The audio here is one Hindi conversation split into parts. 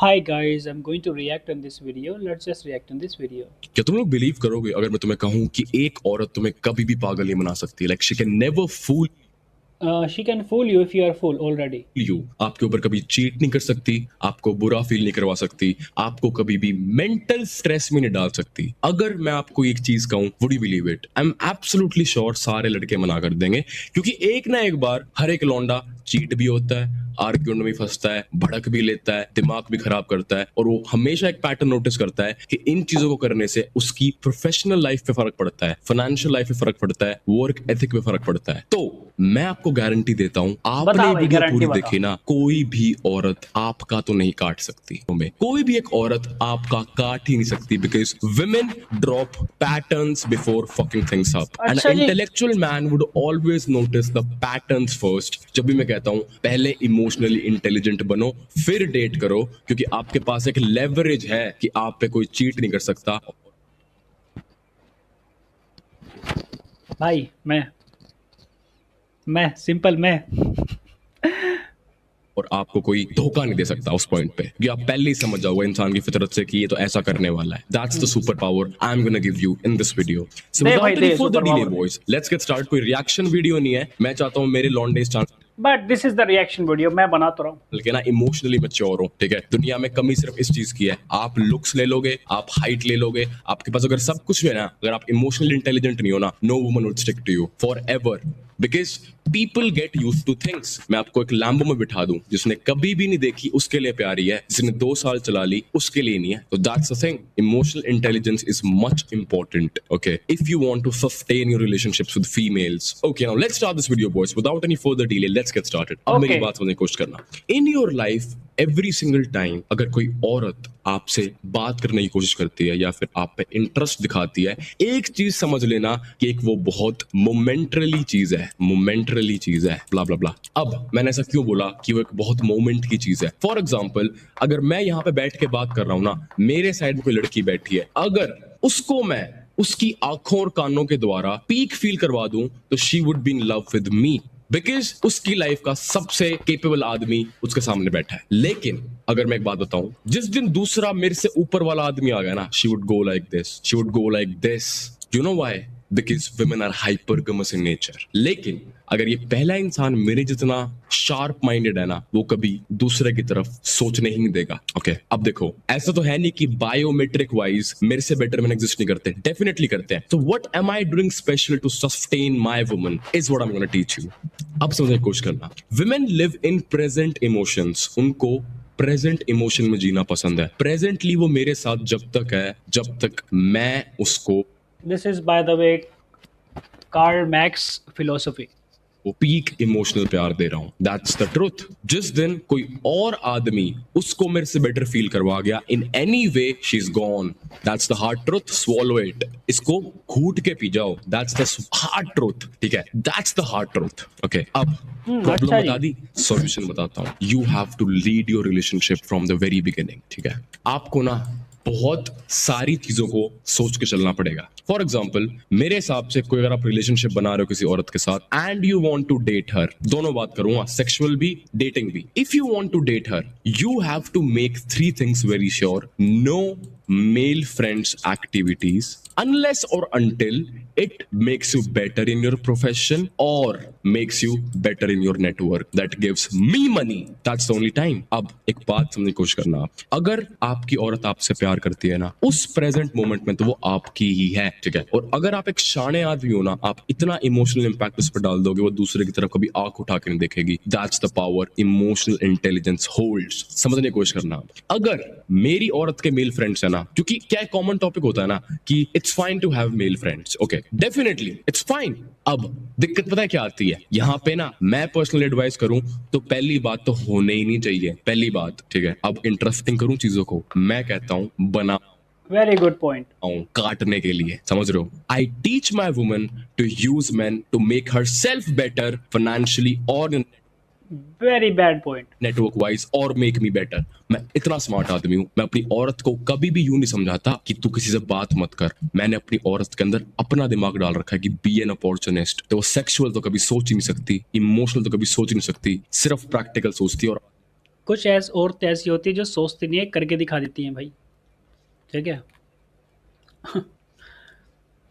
Hi guys, I'm going to react on this video. Let's just react on this video. क्या तुम लोग बिलीव करोगे अगर मैं तुम्हें कहूं कि एक औरत तुम्हें कभी भी पागल नहीं बना सकती? Like she can never fool She can fool you if you are full already. You, आपके ऊपर कभी चीट नहीं कर सकती, आपको बुरा फील नहीं करवा सकती, आपको कभी भी मेंटल स्ट्रेस में नहीं डाल सकती। अगर मैं आपको एक चीज कहूं, would you believe it? I am absolutely sure सारे लड़के मना कर देंगे, क्योंकि एक ना एक बार हर एक लौंडा चीट भी होता है, आर्ग्यूमेंट में भी फंसता है, भड़क भी लेता है, दिमाग भी खराब करता है, और वो हमेशा एक पैटर्न नोटिस करता है कि इन चीजों को करने से उसकी प्रोफेशनल लाइफ पे फर्क पड़ता है, फाइनेंशियल लाइफ पे फर्क पड़ता है, वर्क एथिक पे फर्क पड़ता है। तो मैं आपको गारंटी देता हूं, आपने बताओ भाई, वीडियो गारंटी पूरी बताओ। देखी ना, कोई भी औरत आपका तो नहीं काट सकती। कोई भी एक औरत आपका काट ही नहीं सकती, because women drop patterns before fucking things up. And अच्छा an जी। intellectual man would always notice the patterns first. जब भी मैं कहता हूं पहले इमोशनली इंटेलिजेंट बनो, फिर डेट करो, क्योंकि आपके पास एक लेवरेज है कि आप पे कोई चीट नहीं कर सकता। भाई मैं सिंपल मैं और आपको कोई धोखा नहीं दे सकता उस पॉइंट पे, कि आप पहले ही समझ जाओगे इंसान की फितरत से कि ये तो ऐसा करने वाला है। That's the super power I am gonna give you in this video. So the without भाई, any the further delay superpower। Boys, let's get start. कोई रिएक्शन वीडियो नहीं है, मैं चाहता हूं मेरे लॉन्डे chance but this is the reaction video, मैं बना तो रहा हूँ। बल्कि ना इमोशनली मैच्योर हो। ठीक है, दुनिया में कमी सिर्फ इस चीज की है, आप लुक्स ले लोगे, आप हाइट ले लोगे, आपके पास अगर सब कुछ है ना, अगर आप इमोशनली इंटेलिजेंट नहीं हो ना, no woman would stick to you for ever, because people get use to things. मैं आपको एक लैम्बो में बिठा दूं, जिसने कभी भी नहीं देखी उसके लिए प्यारी है, जिसने 2 साल चला ली उसके लिए नहीं है। तो that's the thing, emotional intelligence is much important, okay, if you want to sustain your relationships with females. Okay, now let's start this video boys, without any further delay, let's get started. अब मेरी Okay. बात समझने की कोशिश करना। In your life every single time अगर कोई औरत आपसे बात करने की कोशिश करती है या फिर आप पे इंटरेस्ट दिखाती है, एक चीज समझ लेना कि एक वो बहुत मोमेंटरली चीज है, मोमेंटरली चीज है, ब्ला ब्ला ब्ला। अब मैंने ऐसा क्यों बोला कि वो एक बहुत मोमेंट की चीज है? फॉर एग्जाम्पल, अगर मैं यहाँ पे बैठ के बात कर रहा हूं ना, मेरे साइड में कोई लड़की बैठी है, अगर उसको मैं उसकी आंखों और कानों के द्वारा पीक फील करवा दूं, तो she would be in love with me, because उसकी लाइफ का सबसे केपेबल आदमी उसके सामने बैठा है। लेकिन अगर मैं एक बात बताऊं, जिस दिन दूसरा मेरे से ऊपर वाला आदमी आ गया ना, she would go like this, she would go like this. You know why? Because women are hypergamous in nature. लेकिन अगर ये पहला इंसान मेरे जितना शार्प माइंडेड है ना, वो कभी दूसरे की तरफ सोचने ही नहीं देगा। ओके, अब देखो, ऐसा तो है नहीं कि बायोमेट्रिक वाइज मेरे से बेटर मैन एग्जिस्ट नहीं करते, डेफिनेटली करते हैं। तो what am I doing special to sustain my woman is what I am gonna teach you. अब समझने की कोशिश करना। women live in present emotions, उनको प्रेजेंट इमोशन में जीना पसंद है। प्रेजेंटली वो मेरे साथ जब तक है, जब तक मैं उसको This is by the way Karl Marx philosophy. वो पीक इमोशनल प्यार दे रहा हूं। That's the truth. जिस दिन कोई और आदमी उसको मेरे से बेटर फील करवा गया, in any way she is gone. That's the hard truth, swallow it. इसको घूट के पी जाओ, दैट्स द हार्ड ट्रुथ। ठीक है, that's the hard truth. Okay, अब प्रॉब्लम अच्छा जी। बता दी, सॉल्यूशन बताता हूं। You have to lead your relationship from the very beginning. ठीक है, आपको ना बहुत सारी चीजों को सोच के चलना पड़ेगा। फॉर एग्जाम्पल, मेरे हिसाब से कोई अगर आप रिलेशनशिप बना रहे हो किसी औरत के साथ and you want to date her, दोनों बात करूंगा, सेक्सुअल भी, डेटिंग भी। If you want to date her, you have to make 3 things very sure. No male friends activities unless or until it makes you better in your profession or makes you better in your network that gives me money. That's the only time. अब एक बात समझने की कोशिश करना, आप अगर आपकी औरत आपसे प्यार करती है ना, उस प्रेजेंट मोमेंट में तो वो आपकी ही है। ठीक है, और अगर आप एक शाने आदमी हो ना, आप इतना इमोशनल इंपैक्ट उस पर डाल दोगे, वो दूसरे की तरफ कभी आंख उठा के नहीं देखेगी। That's the power emotional intelligence holds. समझने की कोशिश करना। अगर मेरी औरत के मेल फ्रेंड्स है ना, क्योंकि क्या कॉमन टॉपिक होता है ना कि it's fine to have male friends, okay, definitely it's fine. अब दिक्कत पता है क्या आती है यहाँ पे ना, मैं पर्सनल एडवाइस करूं तो पहली बात तो होने ही नहीं चाहिए, पहली बात। ठीक है, अब इंटरेस्टिंग करूं चीजों को, मैं कहता हूं बना Very good point. काटने के लिए, समझ रहे हो? I teach my woman to use man to make herself better financially और Very bad point. Network wise, और मेक मी बेटर। मैं इतना स्मार्ट आदमी हूं, मैं अपनी औरत को कभी भी यूं नहीं समझाता कि तू किसी से बात मत कर। मैंने अपनी औरत के अंदर अपना दिमाग डाल रखा है कि बी एन अपॉर्चुनिस्ट। तो वो सेक्सुअल तो कभी सोच ही नहीं सकती, इमोशनल तो कभी सोच ही नहीं सकती, सिर्फ प्रैक्टिकल सोचती है। और कुछ ऐसी औरतें ऐसी होती है जो सोचती नहीं है, करके दिखा देती हैं भाई। ठीक है।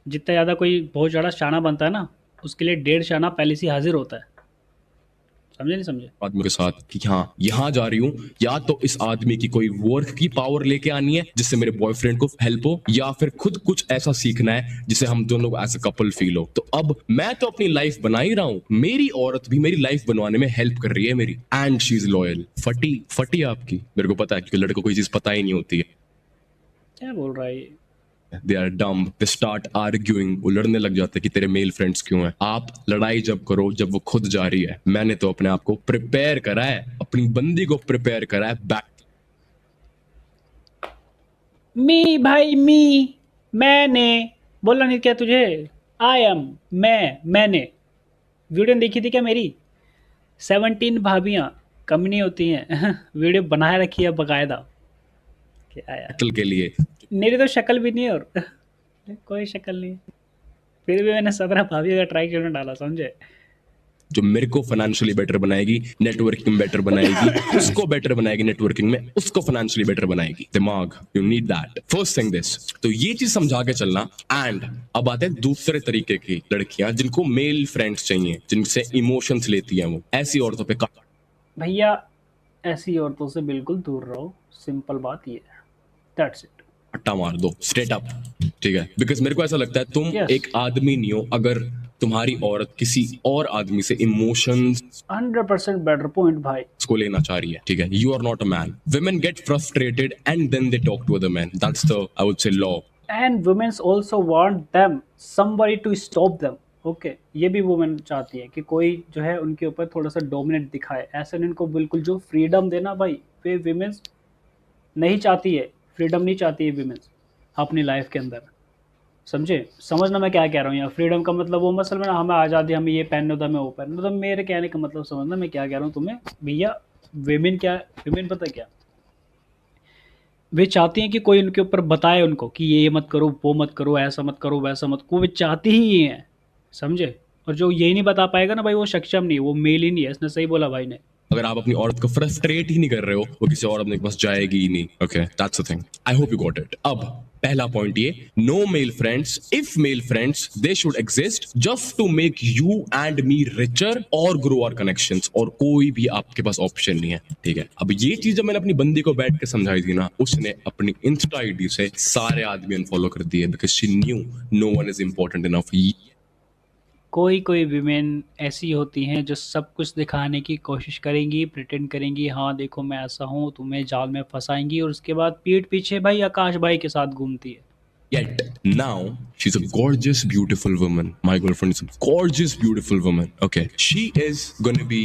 जितना ज़्यादा कोई बहुत ज़्यादा शाना बनता है ना, उसके लिए 1.5 शाना पहले से ही हाजिर होता है। समझे नहीं समझे? आदमी के साथ कि हाँ यहाँ जा रही हूँ, या तो इस आदमी की कोई वर्क की पावर लेके आनी है जिससे मेरे बॉयफ्रेंड को हेल्प हो, या फिर खुद कुछ ऐसा सीखना है जिसे हम दोनों एज अ कपल फील हो। तो अब मैं तो अपनी लाइफ बना ही रहा हूँ, मेरी औरत भी मेरी लाइफ बनवाने में हेल्प कर रही है मेरी, एंड शी इज लॉयल। फटी फटी आपकी, मेरे को पता है क्योंकि लड़कों को कोई चीज पता ही नहीं होती है। क्या बोल रहा है ये? They are dumb, they start arguing, वो लड़ने लग जाते हैं कि तेरे मेल फ्रेंड्स क्यों हैं। आप लड़ाई जब करो जब वो खुद जा रही है। मैंने तो अपने आप को प्रिपेयर करा है, अपनी बंदी को प्रिपेयर करा है बैक। मी भाई मी, मैंने बोला नहीं क्या तुझे? आई एम, मैंने वीडियो देखी थी क्या मेरी? 17 भाभियाँ कम नहीं होती हैं। वीडियो बनाए रखी है बकायदा। क्या यार, बैटल के लिए मेरी तो शक्ल भी नहीं है और कोई शक्ल नहीं है। फिर भी मैंने 17 भाभी का ट्राई करने डाला, समझे? जो मेरे को फाइनेंशियली बेटर बनाएगी, नेटवर्किंग में बेटर बनाएगी, उसको बेटर बनाएगी नेटवर्किंग में, उसको फाइनेंशियली बेटर बनाएगी। दिमाग, you need that first thing this. तो ये चीज समझा के चलना। एंड अब आते हैं दूसरे तरीके की लड़कियां जिनको मेल फ्रेंड्स चाहिए, जिनसे इमोशंस लेती हैं, वो ऐसी औरतों पे भैया ऐसी औरतों से बिल्कुल दूर रहो, सिंपल बात ये है। That's it. अट्टा मार दो स्ट्रेट अप। ठीक है, बिकॉज मेरे को ऐसा लगता है तुम Yes. एक आदमी नहीं हो अगर तुम्हारी औरत किसी और आदमी से इमोशंस 100% बेटर पॉइंट भाई। को लेना चाह रही है। ठीक है, you are not a man. women get frustrated and then they talk to other men. That's the, I would say, law. And womens also want them somebody to stop them. Okay, ये भी वुमेन चाहती है कि कोई जो है उनके ऊपर थोड़ा सा डोमिनेट दिखाए। ऐसे नहीं, उनको बिल्कुल जो फ्रीडम देना भाई, वे वुमेन्स नहीं चाहती है। फ्रीडम नहीं चाहती है वुमेन्स अपनी लाइफ के अंदर। समझे? समझना मैं क्या कह रहा हूँ यहाँ। फ्रीडम का मतलब वो मसल में ना, हमें आज़ादी, हमें ये पहनने होता है, हमें वो पहनने होता है। मेरे कहने का मतलब समझना मैं क्या कह रहा हूँ तुम्हें भैया। वेमेन क्या, वेमेन पता है क्या, वे चाहती हैं कि कोई उनके ऊपर बताए उनको कि ये मत करो, वो मत करो, ऐसा मत करो, वैसा मत करो। वे चाहती ही ये हैं, समझे? और जो यही नहीं बता पाएगा ना भाई, वो सक्षम नहीं, वो मेल ही नहीं है। इसने सही बोला भाई ने। अगर आप अपनी औरत को फ्रस्ट्रेट ही नहीं कर रहे हो, वो किसी और आदमी के पास जाएगी ही नहीं। Okay, that's the thing. I hope you got it. अब पहला पॉइंट ये, no male friends. If male friends, they should exist just to make you and me richer और ग्रो आवर कनेक्शंस, और कोई भी आपके पास ऑप्शन नहीं है। ठीक है, अब ये चीज जब मैंने अपनी बंदी को बैठ के समझाई थी ना, उसने अपनी इंस्टा आईडी से सारे आदमी अनफॉलो कर दिए, because she knew no one is important enough. कोई कोई वीमेन ऐसी होती हैं जो सब कुछ दिखाने की कोशिश करेंगी, प्रिटेंड करेंगी, हाँ देखो मैं ऐसा हूँ, तुम्हें जाल में फंसाएंगी, और उसके बाद पीठ पीछे भाई आकाश भाई के साथ घूमती है। Yet now she's a gorgeous, beautiful woman. My girlfriend is a gorgeous, beautiful woman. Okay, she is gonna be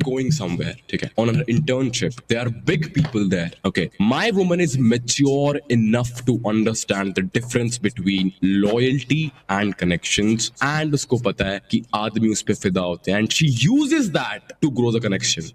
going somewhere. Okay, on an internship. There are big people there. Okay, my woman is mature enough to understand the difference between loyalty and connections. And उसको पता है कि आदमी उस पे फिदा होते हैं. And she uses that to grow the connection.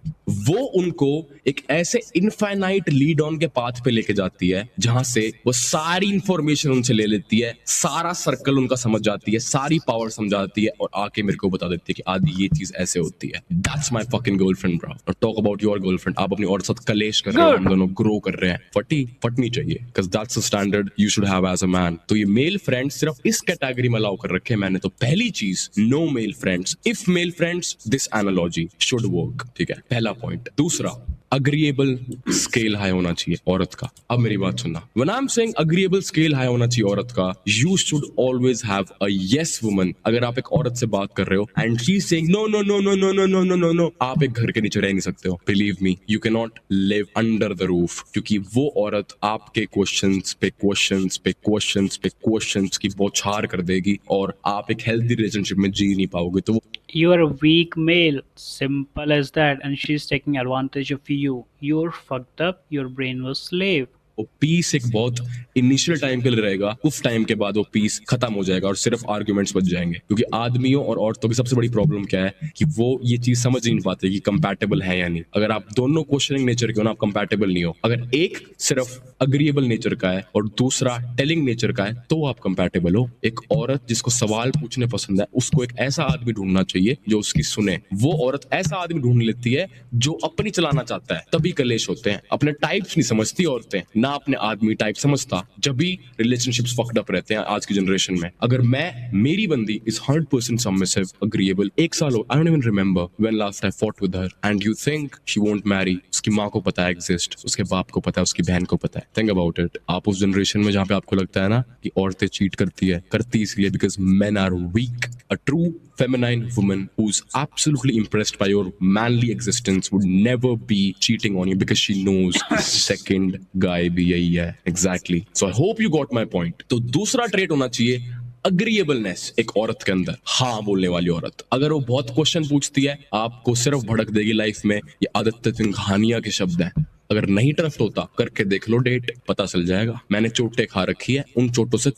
वो उनको एक ऐसे इनफाइनाइट लीड ऑन के पाथ पे लेके जाती है जहां से वो सारी इंफॉर्मेशन उनसे ले लेती है, सारा सर्कल उनका समझ जाती है, सारी पावर समझाती है, और आके मेरे को बता देती है कि आदि ये चीज ऐसे होती है। That's my fucking girlfriend bro. और टॉक अबाउट योर गर्लफ्रेंड। आप अपनी और साथ कलेश कर रहे हो, हम दोनों ग्रो कर रहे हैं। फटनी चाहिए, because that's the standard you should have as a man. तो ये मेल फ्रेंड्स सिर्फ इस कैटेगरी में अलाउ कर रखे हैं मैंने। तो पहली चीज, no male friends. If male friends, this analogy should work. ठीक है, पहला पॉइंट। दूसरा, अग्रीएबल स्केल हाई होना चाहिए औरत का। अब मेरी बात सुनना, when I am saying agreeable scale high होना चाहिए औरत का, you should always have a yes woman. अगर आप एक औरत से बात कर रहे हो and she is saying no no no no no no no no no no, आप एक घर के नीचे रह नहीं सकते हो। Believe me, you can not live under the roof, क्योंकि वो औरत आपके क्वेश्चंस पे क्वेश्चंस पे क्वेश्चंस पे क्वेश्चंस की बौछार कर देगी, और आप एक हेल्दी रिलेशनशिप में जी नहीं पाओगे। तो You are a weak male, simple as that, and she's taking advantage of you. You're fucked up, your brain was slave. वो पीस एक बहुत इनिशियल टाइम के लिए रहेगा, कुछ टाइम के बाद वो पीस खत्म हो जाएगा और सिर्फ आर्ग्यूमेंट्स बच जाएंगे। क्योंकि आदमियों और औरतों की सबसे बड़ी प्रॉब्लम क्या है कि वो ये चीज समझ ही नहीं पाते कि कंपैटिबल है या नहीं। अगर आप दोनों क्वेश्चनिंग नेचर के हो ना, आप कंपैटिबल नहीं हो। अगर एक सिर्फ अग्रीएबल नेचर का है और दूसरा टेलिंग नेचर का है, तो आप कंपैटिबल हो। एक औरत जिसको सवाल पूछने पसंद है, उसको एक ऐसा आदमी ढूंढना चाहिए जो उसकी सुने। वो औरत ऐसा आदमी ढूंढ लेती है जो अपनी चलाना चाहता है, तभी कलेश होते हैं। अपने टाइप्स नहीं समझती औरतें, ना अपने आदमी टाइप समझता, जब भी रिलेशनशिप्स फक्ड अप रहते हैं आज की जनरेशन में। अगर मेरी बंदी इज 100% सबमिसिव, अग्रीएबल, 1 साल हो, I don't even remember when last I fought with her, and you think she won't marry, उसकी माँ को पता है एग्जिस्ट, उसके बाप को पता है, उसकी बहन को पता है। Think about it. आप उस जनरेशन में जहां पे आपको लगता है ना कि औरतें चीट करती इसलिए because men are weak. A true feminine woman who's absolutely impressed by your manly existence would never be cheating on you because she knows second guy भी यही है। Exactly. So I hope you got my point. तो दूसरा ट्रेट होना चाहिए अग्रीएबलनेस एक औरत के अंदर। हाँ बोलने वाली औरत, अगर वो बहुत क्वेश्चन पूछती है, आपको सिर्फ भड़क देगी लाइफ में, ये आदित्य सिंघानिया के शब्द हैं। अगर नहीं ट्रस्ट होता, करके देख लो डेट, पता चल जाएगा। मैंने चोटें खा रखी है, उन चोटों से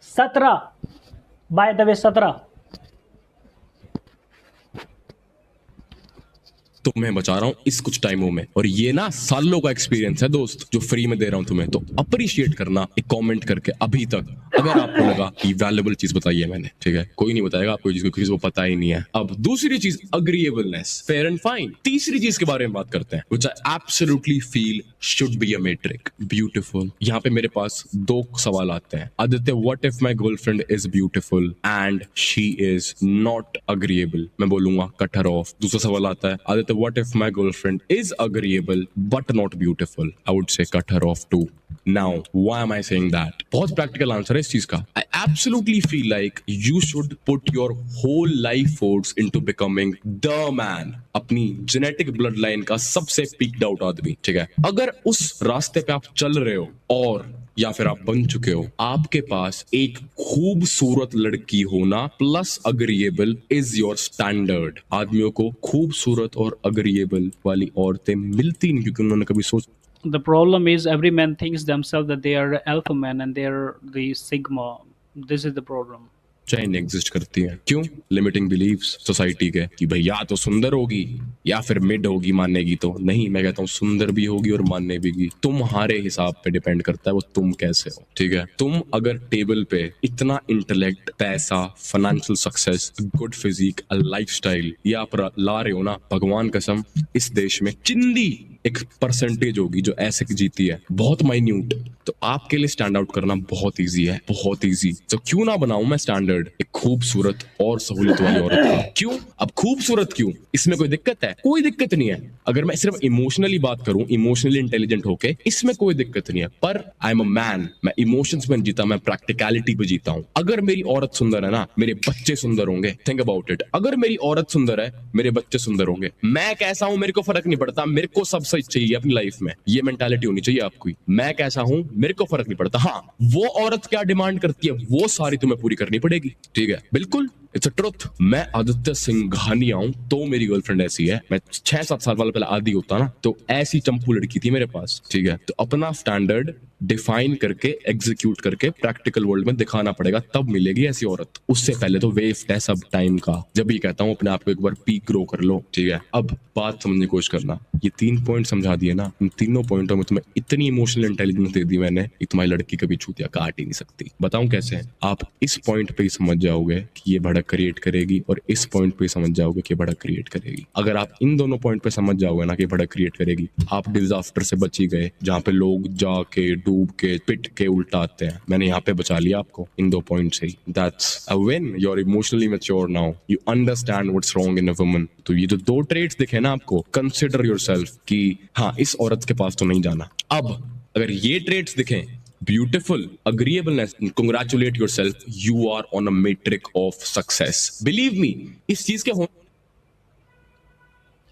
सत्रह, बाय द वे 17। तो मैं बचा रहा हूं इस कुछ टाइमों में, और ये ना सालों का एक्सपीरियंस है दोस्त, जो फ्री में दे रहा हूं तुम्हें। तो अप्रिशिएट करना एक कमेंट करके अभी तक, अगर आपको लगा कि वैल्यूएबल चीज बताई है मैंने, ठीक है। कोई नहीं बताएगा आपको चीज, किसी को पता ही नहीं है। अब दूसरी चीज अग्रीएबलनेस, फेयर एंड फाइन। तीसरी चीज के बारे में बात करते हैं, which I absolutely feel should be a matric, beautiful. यहाँ पे मेरे पास 2 सवाल आते हैं। Aditya, what if my girlfriend is beautiful and she is not agreeable? मैं बोलूंगा कट हर ऑफ। दूसरा सवाल आता है, Aditya, what if my girlfriend is agreeable but not beautiful? I would say cut her off too. Now, why am I saying that? बहुत practical answer है इस चीज का। I absolutely feel like you should put your whole life force into becoming the man, अपनी जेनेटिक ब्लड लाइन का सबसे पीक्ड आउट आदमी, ठीक है। अगर उस रास्ते पे आप चल रहे हो और या फिर आप बन चुके हो, आपके पास एक खूबसूरत लड़की होना plus agreeable is your standard. आदमियों को खूबसूरत और अग्रीएबल वाली औरतें मिलती नहीं, क्योंकि उन्होंने कभी सोच The problem is every man thinks themselves that they are the alpha man and they are the sigma. This is the problem. Chain exist करती है। क्यों? लिमिटिंग बिलीव्स सोसाइटी के कि भाई या तो सुंदर होगी या फिर मिड होगी, मानेगी तो नहीं। मैं कहता हूँ सुंदर भी होगी और मानने भी। तुम्हारे हिसाब पे डिपेंड करता है वो तुम कैसे हो, ठीक है। तुम अगर टेबल पे इतना इंटेलेक्ट, पैसा, financial success, good physique, lifestyle ये आप ला रहे हो ना, भगवान कसम इस देश में चिंदी एक परसेंटेज होगी जो ऐसे की जीती है, बहुत माइन्यूट। तो आपके लिए स्टैंड आउट करना बहुत इजी है, बहुत इजी। तो क्यों ना बनाऊं मैं स्टैंडर्ड एक खूबसूरत और सहूलियत वाली औरत का? क्यों? अब खूबसूरत क्यों, इसमें कोई दिक्कत है? कोई दिक्कत नहीं है। अगर मैं सिर्फ इमोशनली बात करूं, इमोशनली इंटेलिजेंट होके, इसमें कोई दिक्कत नहीं है। पर आई एम अ मैन, मैं इमोशंस में जीता, मैं प्रैक्टिकलिटी पे जीता हूं। अगर मेरी औरत सुंदर है ना, मेरे बच्चे सुंदर होंगे। Think about it. अगर मेरी औरत सुंदर है, मेरे बच्चे सुंदर होंगे। मैं कैसा हूं मेरे को फर्क नहीं पड़ता, मेरे को सब सही चाहिए अपनी लाइफ में। ये मेंटालिटी होनी चाहिए आपकी। मैं कैसा हूं मेरे को फर्क नहीं पड़ता, हाँ वो औरत क्या डिमांड करती है वो सारी तुम्हें पूरी करनी पड़ेगी, ठीक है। बिल्कुल, इट्स अ ट्रुथ। मैं आदित्य सिंघानिया हूं तो मेरी गर्लफ्रेंड ऐसी है। मैं 6-7 साल पहले आदि होता ना, तो ऐसी चंपू लड़की थी मेरे पास, ठीक है। तो अपना स्टैंडर्ड डिफाइन करके, एग्जीक्यूट करके प्रैक्टिकल वर्ल्ड में दिखाना पड़ेगा, तब मिलेगी ऐसी औरत। उससे पहले तो वेस्ट है सब टाइम का। जब ये कहता हूं अपने आप को एक बार पीक ग्रो कर लो, ठीक है। अब बात समझने की कोशिश करना। ये 3 पॉइंट समझा दिए ना, इन तीनों पॉइंटों में तुम्हें इतनी इमोशनल इंटेलिजेंस दे दी मैंने कि तुम्हारी लड़की कभी छूतिया काट ही नहीं सकती। बताऊं कैसे? आप इस पॉइंट पे ही समझ जाओगे कि ये भड़क क्रिएट करेगी, और इस पॉइंट पे समझ जाओगे कि भड़क क्रिएट करेगी। अगर आप इन दोनों पॉइंट पे समझ जाओगे ना कि भड़क क्रिएट करेगी, आप डिजास्टर से बच ही गए, जहां पे लोग जाके डूब के पिट के उल्टा आते हैं। मैंने यहाँ पे बचा लिया आपको इन 2 पॉइंट से ही। That's a win. You are emotionally mature now, you understand what's wrong in a woman. तो ये जो 2 ट्रेट्स दिखे ना आपको, कंसिडर योरसेल्फ कि हाँ इस औरत के पास तो नहीं जाना। अब अगर ये ट्रेट्स दिखें, beautiful, agreeableness, congratulate yourself, you are on a matrix of success. Believe me, इस चीज के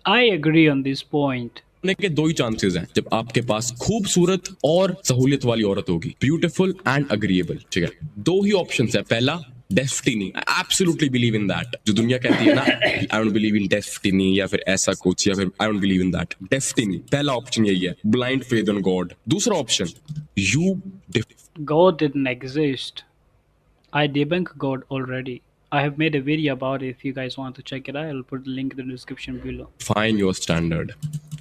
I agree on this point. होने के दो ही चांसेस हैं, जब आपके पास खूबसूरत और सहूलियत वाली औरत होगी, ब्यूटीफुल एंड अग्रीएबल। ठीक है, दो ही ऑप्शंस है। पहला, destiny. I absolutely believe in that. जो दुनिया कहती है ना I don't believe in destiny या फिर ऐसा कुछ, या फिर I don't believe in that. Destiny, पहला ऑप्शन यही है, ब्लाइंड फेथ इन गॉड। दूसरा option, you God didn't exist. I debunk God already. I have made a video about it. If you guys want to check it out, I'll put the link in the description below. Define your standard,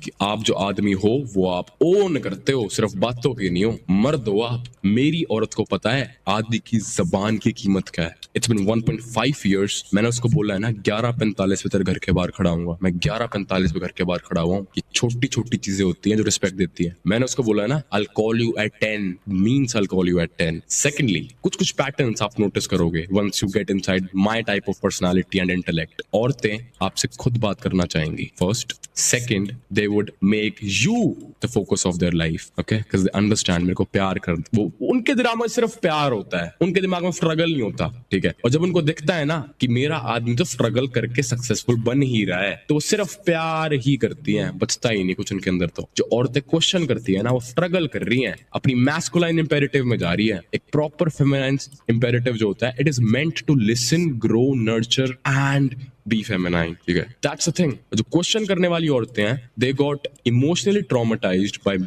कि आप जो आदमी हो वो आप ओन करते हो, सिर्फ बातों की नहीं हो, मर्द हो आप। मेरी औरत को पता है आदमी की जबान की कीमत क्या है। इट्स बिन 1.5 years, मैंने उसको बोला है ना 11:45 पे तेरे घर के बाहर खड़ा हूँ। मैं 11:45 पे घर के बाहर खड़ा हुआ हूँ। ये छोटी छोटी चीजें होती हैं जो रिस्पेक्ट देती है। मैंने उसको बोला है ना I'll call you at 10 means I'll call you at 10। Secondly, कुछ कुछ पैटर्न्स आप नोटिस करोगे once you get inside my type of personality and intellect। औरतें आपसे खुद बात करना चाहेंगी first. Second, they would make you the focus of their life, okay? Because they understand मेरे को प्यार कर, वो उनके दिमाग में सिर्फ प्यार होता है, उनके दिमाग में स्ट्रगल नहीं होता। ठीक है, और जब उनको दिखता है ना कि मेरा आदमी तो स्ट्रगल करके सक्सेसफुल बन ही रहा है, तो वो सिर्फ प्यार ही करती हैं, बचता ही नहीं कुछ उनके अंदर। तो जो औरतें क्वेश्चन करती है ना, वो स्ट्रगल कर रही हैं, अपनी मैस्कुलाइन इंपेरेटिव में जा रही है। एक प्रॉपर फेमिनाइन इंपेरेटिव जो होता है, it is meant to listen, grow, nurture and be feminine. ठीक है, दैट्स द थिंग। जो क्वेश्चन करने वाली औरतें हैं, they got emotionally traumatized by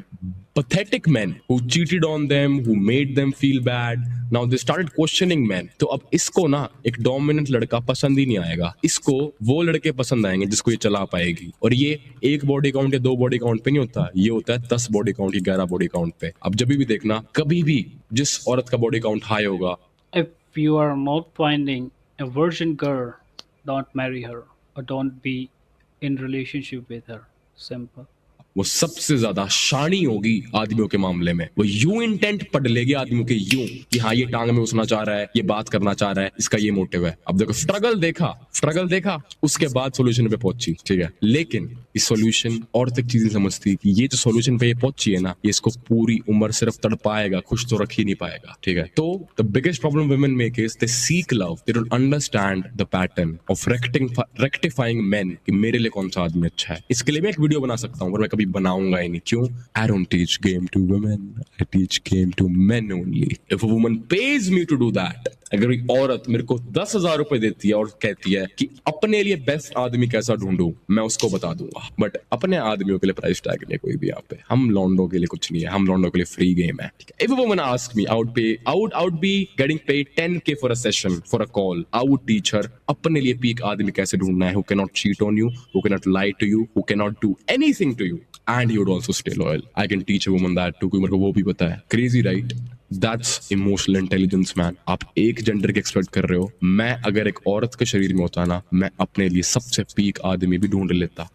pathetic men who cheated on them, who made them feel bad. Now they started questioning men। तो अब इसको ना एक डोमिनेंट लड़का पसंद ही नहीं आएगा, इसको वो लड़के पसंद आएंगे जिसको ये चला पाएगी। और ये एक बॉडी काउंट या 2 बॉडी काउंट पे नहीं होता, ये होता है 10 बॉडी काउंट या 11 बॉडी काउंट पे। अब जब भी देखना, कभी भी जिस औरत का बॉडी काउंट हाई होगा, If you are not finding a virgin girl, don't marry her or don't be in relationship with her. Simple. वो सबसे ज्यादा शानी होगी आदमियों के मामले में। वो यूं इंटेंट पढ़ लेगी आदमियों के, यूं कि हाँ ये टांग में घुसना चाह रहा है, ये बात करना चाह रहा है, इसका ये मोटिव है। अब देखो, स्ट्रगल देखा, उसके बाद सॉल्यूशन पे पहुंची। ठीक है, लेकिन इस सॉल्यूशन औरत एक चीज नहीं समझती कि ये जो सॉल्यूशन पे ये पहुंची है ना, ये इसको पूरी उम्र सिर्फ तड़पाएगा, खुश तो रख ही नहीं पाएगा। ठीक है, तो the biggest problem women make is they seek love, they don't understand the pattern of rectifying main, कि मेरे लिए कौन सा आदमी अच्छा है। इसके लिए मैं एक वीडियो बना सकता हूँ, पर मैं कभी बनाऊंगा ही नहीं। क्यों? I don't teach game to women, I teach game to men only। If a woman pays me to do that, अगर एक औरत मेरे को 10,000 रुपए देती है और कहती है कि अपने लिए बेस्ट आदमी कैसा ढूंढूं, मैं उसको बता दूंगा। बट अपने आदमियों के लिए प्राइस टैग नहीं है कोई भी यहाँ पे। हम लॉन्डो के लिए कुछ नहीं है, हम लॉन्डो के लिए फ्री गेम है। If a woman asks me, I would be getting paid 10K for a session, for a call। I would teach her अपने लिए पीक आदमी कैसे ढूंढना है, who cannot cheat on you, who cannot lie to you, who cannot do anything to you, and he would also stay loyal। I can teach a woman that too, क्योंकि मेरे को वो भी पता है। Crazy, right? That's emotional intelligence, man। आप एक जेंडर के एक्सपेक्ट कर रहे हो, मैं अगर एक औरत के शरीर में होता ना, मैं अपने लिए सबसे पीक आदमी भी ढूंढ लेता।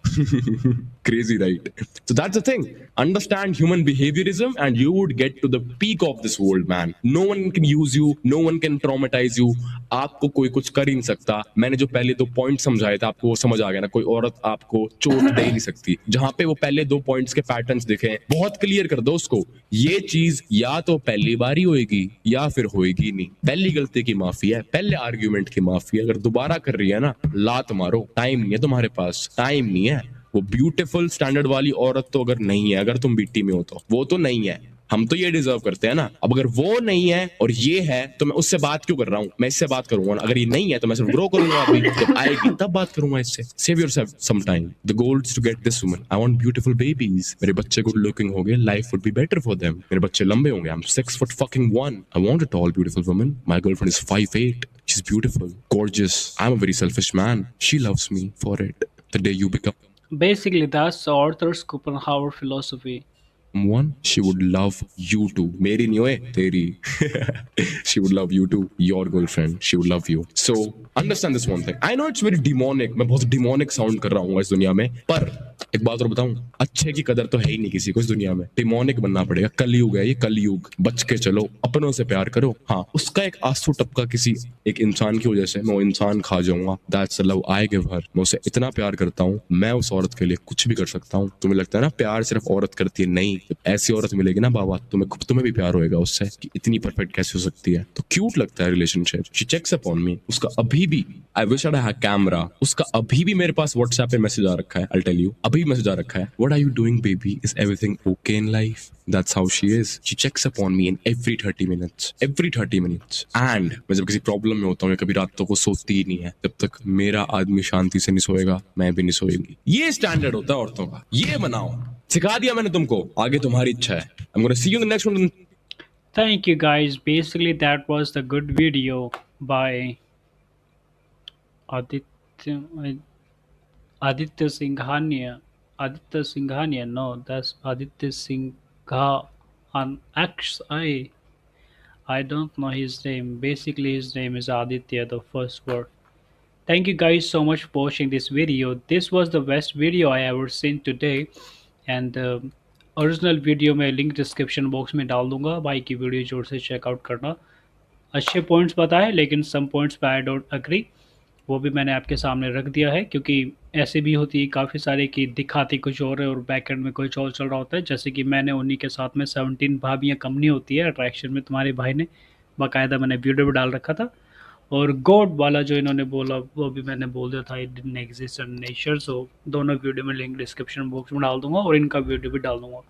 Crazy, right? So that's the thing। Understand human behaviorism and you would get to the peak of this world, man। No one can use you, no one can traumatize you। आपको कोई कुछ कर ही नहीं सकता। मैंने जो पहले 2 पॉइंट समझाए थे, आपको वो समझ आ गया ना। कोई औरत आपको चोट दे ही नहीं सकती। जहां पे वो पहले 2 पॉइंट्स के पैटर्न्स दिखे, बहुत क्लियर कर दो उसको, ये चीज या तो पहली बारी होएगी या फिर होएगी नहीं। पहली गलती की माफी है, पहले आर्ग्यूमेंट की माफी है। अगर दोबारा कर रही है ना, लात मारो। टाइम नहीं है तुम्हारे पास, टाइम नहीं है। वो ब्यूटीफुल स्टैंडर्ड वाली औरत तो अगर नहीं है, अगर तुम बीटी में हो तो वो तो नहीं है। हम तो ये डिजर्व करते हैं ना। अब अगर वो नहीं है और ये है, तो मैं उससे बात क्यों कर रहा हूँ? मैं इससे बात करूंगा ना। अगर ये नहीं है तो मैं सिर्फ ग्रो करूंगा, अभी जब आएगी तब बात करूंगा इससे। Save yourself some time. The goal is to get this woman. I want beautiful babies. मेरे बच्चे गुड लुकिंग होंगे, life would be better for them. मेरे बच्चे लंबे होंगे। I am 6 foot fucking 1। I want a tall beautiful woman. My girlfriend is 5'8". She's beautiful, gorgeous। I'm a very selfish man। She loves me for it। The day you become Basically, that's Arthur Schopenhauer philosophy. one, she would love you too। मेरी नहीं होए, तेरी। She would love you too, your girlfriend। She would love you। So understand this one thing। I know it's very demonic। मैं बहुत demonic sound कर रहा हूँ इस दुनिया में, पर एक बात और बताऊं, अच्छे की कदर तो है ही नहीं किसी को इस दुनिया में। डिमोनिक बनना पड़ेगा। कलयुग है ये, कलयुग। बच के चलो, अपनों से प्यार करो। हाँ, उसका एक आंसू टपका किसी एक इंसान की वजह से मैं वो इंसान खा जाऊंगा। That's the love I give her. मैं उसे इतना प्यार करता हूँ, मैं उस औरत के लिए कुछ भी कर सकता हूँ। तुम्हें लगता है ना प्यार सिर्फ औरत करती है? नहीं, ऐसी औरत मिलेगी ना बाबा, तुम्हें भी प्यार होएगा उससे कि इतनी परफेक्ट कैसे हो सकती है। तो क्यूट लगता है relationship. She checks up on me. उसका अभी भी, I wish I had camera, उसका अभी भी मेरे पास व्हाट्सएप पे मैसेज आ रखा है। आई टेल यू, अभी मैसेज आ रखा है, what are you doing baby, is everything okay in life? That's how she is, she checks up on me in every 30 minutes, every 30 minutes. And मैं जब किसी प्रॉब्लम में होता हूँ या कभी रातों को सोती ही नहीं है, जब तक मेरा आदमी शांति से नहीं सोएगा मैं भी नहीं सोएगी। ये स्टैंडर्ड होता है औरतों का, ये बनाओ। सिखा दिया मैंने तुमको, आगे तुम्हारी इच्छा है। I'm gonna see you in the next one. Thank you guys. Basically, that was the good video by Aditya Aditya Singhania. Aditya Singhania. No, that's Aditya Singha. I don't know his name. Basically, his name is Aditya. The first word. Thank you guys so much for watching this video. This was the best video I ever seen today, and original video मैं लिंक डिस्क्रिप्शन बॉक्स में डाल दूंगा। भाई की वीडियो जोर से चेकआउट करना। अच्छे पॉइंट्स बताए, लेकिन सम पॉइंट्स पे आई डोंट अग्री, वो भी मैंने आपके सामने रख दिया है, क्योंकि ऐसे भी होती है काफ़ी सारे कि दिखाती कुछ और है और बैक एंड में कुछ और चल रहा होता है। जैसे कि मैंने उन्हीं के साथ में 17 भाभियाँ कम नहीं होती है अट्रैक्शन में, तुम्हारे भाई ने बाकायदा मैंने वीडियो भी डाल रखा था। और गॉड वाला जो इन्होंने बोला वो भी मैंने बोल दिया था, it didn't exist in nature. So दोनों वीडियो में लिंक डिस्क्रिप्शन बॉक्स में डाल दूंगा और इनका वीडियो भी डाल दूंगा।